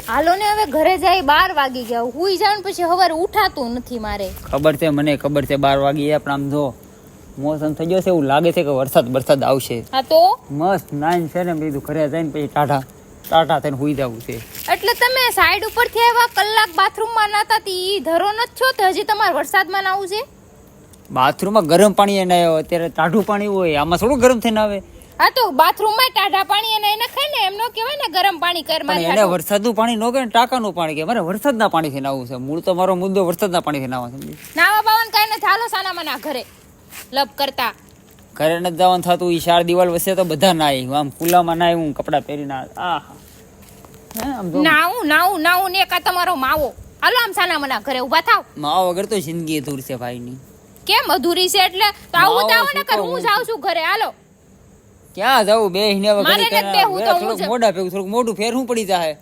હાલો ને હવે ઘરે જાય 12 વાગી ગયા હુઈ જાઉં પછી સવારે ઉઠાતું નથી મારે ખબર છે મને ખબર છે 12 વાગી પણ આમ જો મોસમ થઈ ગયો છે એવું લાગે છે કે વરસાદ આવશે હા તો મસ્ત નાઈન છે ને બીજું ઘરે જઈને પછી ટાટા થઈને હુઈ જવું છે એટલે તમે સાઈડ ઉપરથી આવ્યા કલાક બાથરૂમમાં નાતા તી ધરો ન છો તો હજી તમારે વરસાદમાં નાવું છે બાથરૂમમાં ગરમ પાણી એને અત્યારે ટાઢું પાણી હોય આમાં થોડું ગરમ થઈને આવે હા તો બાથરૂમમાં ટાઢા પાણી એને નખાય ને એમ નો કહેવાય ને ગરમ પાણી કર પણ એને વરસાદનું પાણી નો કે ટાકાનું પાણી કે મારે વરસાદના પાણીથી નાવું છે મૂળ તો મારો મુદ્દો વરસાદના પાણીથી નાવા સમજી નાવા બાવન કઈ નથી હાલો સાના મના ઘરે લપ કરતા ઘરે નથી જવાનું થતું ઈ 4 દિવાલ વસે તો બધા નાય આમ ખુલ્લામાં નાય હું કપડા પહેરીને નાવું ને કા તમારો માવો હાલો આમ સાના મના ઘરે ઊભા થાવ માવા વગર તો જિંદગી અધૂરી છે ભાઈની કેમ અધૂરી છે એટલે તો આવું તાવ ને કર હું જાઉં છું ઘરે હાલો ક્યાં જાવું બે હિને મારે નથી બેહવું તો હું મોઢા ભેગું થોડુંક મોઢું ફેરવું પડી જાય